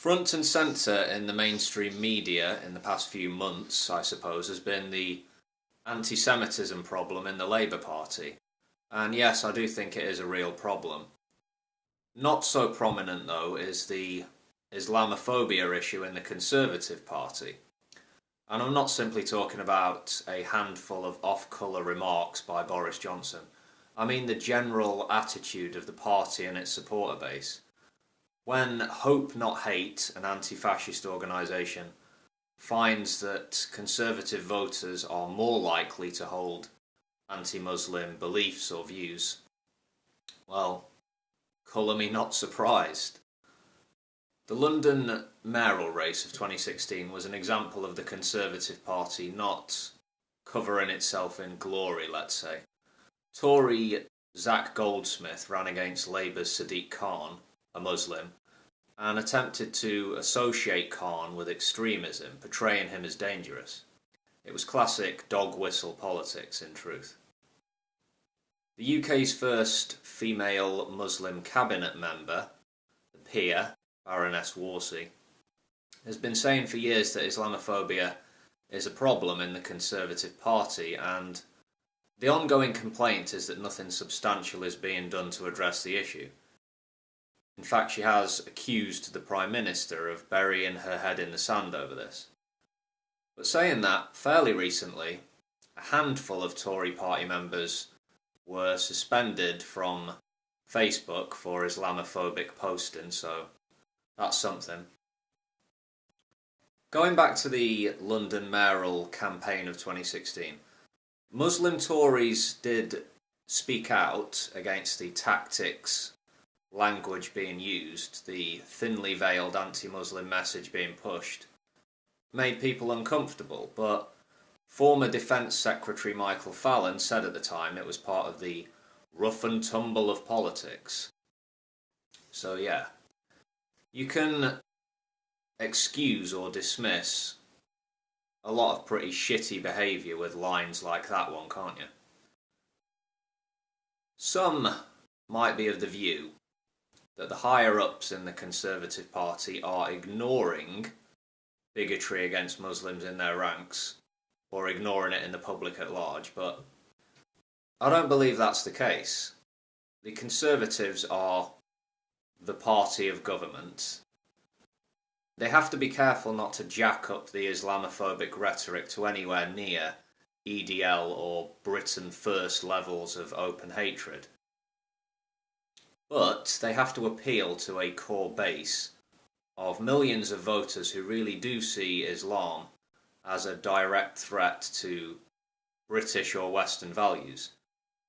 Front and centre in the mainstream media in the past few months, I suppose, has been the anti-Semitism problem in the Labour Party. And yes, I do think it is a real problem. Not so prominent, though, is the Islamophobia issue in the Conservative Party. And I'm not simply talking about a handful of off-colour remarks by Boris Johnson. I mean the general attitude of the party and its supporter base. When Hope Not Hate, an anti-fascist organisation, finds that Conservative voters are more likely to hold anti-Muslim beliefs or views, well, colour me not surprised. The London mayoral race of 2016 was an example of the Conservative Party not covering itself in glory, let's say. Tory Zach Goldsmith ran against Labour's Sadiq Khan, a Muslim, and attempted to associate Khan with extremism, portraying him as dangerous. It was classic dog whistle politics, in truth. The UK's first female Muslim cabinet member, the peer, Baroness Warsi, has been saying for years that Islamophobia is a problem in the Conservative Party, and the ongoing complaint is that nothing substantial is being done to address the issue. In fact, she has accused the Prime Minister of burying her head in the sand over this. But saying that, fairly recently, a handful of Tory party members were suspended from Facebook for Islamophobic posting, so that's something. Going back to the London mayoral campaign of 2016, Muslim Tories did speak out against the tactics, language being used, the thinly veiled anti-Muslim message being pushed, made people uncomfortable, but former Defence Secretary Michael Fallon said at the time it was part of the rough and tumble of politics. So yeah, you can excuse or dismiss a lot of pretty shitty behaviour with lines like that one, can't you? Some might be of the view that the higher-ups in the Conservative Party are ignoring bigotry against Muslims in their ranks, or ignoring it in the public at large, but I don't believe that's the case. The Conservatives are the party of government. They have to be careful not to jack up the Islamophobic rhetoric to anywhere near EDL or Britain First levels of open hatred. But they have to appeal to a core base of millions of voters who really do see Islam as a direct threat to British or Western values,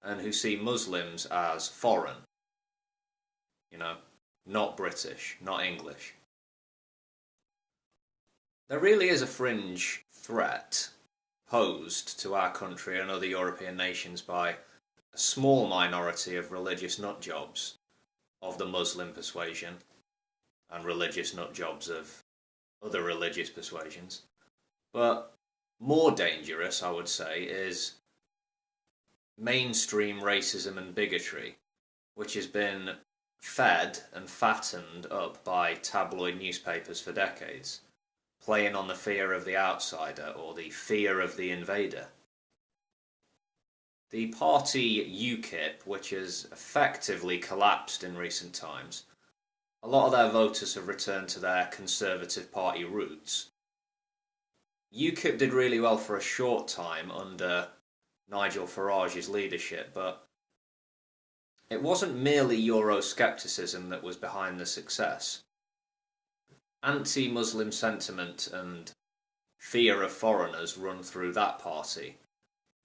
and who see Muslims as foreign. You know, not British, not English. There really is a fringe threat posed to our country and other European nations by a small minority of religious nutjobs of the Muslim persuasion and religious nutjobs of other religious persuasions. But more dangerous, I would say, is mainstream racism and bigotry, which has been fed and fattened up by tabloid newspapers for decades, playing on the fear of the outsider or the fear of the invader. The party UKIP, which has effectively collapsed in recent times, a lot of their voters have returned to their Conservative Party roots. UKIP did really well for a short time under Nigel Farage's leadership, but it wasn't merely Euroscepticism that was behind the success. Anti-Muslim sentiment and fear of foreigners run through that party.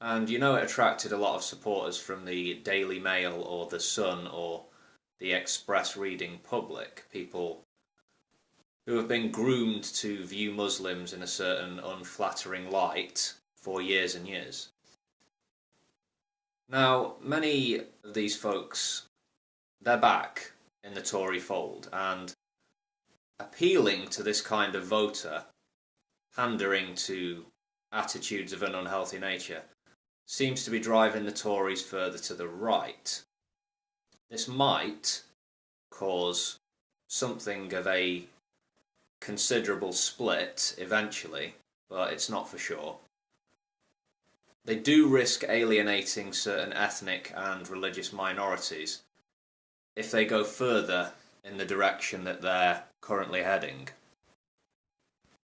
And you know it attracted a lot of supporters from the Daily Mail or the Sun or the Express reading public, people who have been groomed to view Muslims in a certain unflattering light for years and years. Now, many of these folks, they're back in the Tory fold, and appealing to this kind of voter, pandering to attitudes of an unhealthy nature, seems to be driving the Tories further to the right. This might cause something of a considerable split eventually, but it's not for sure. They do risk alienating certain ethnic and religious minorities if they go further in the direction that they're currently heading.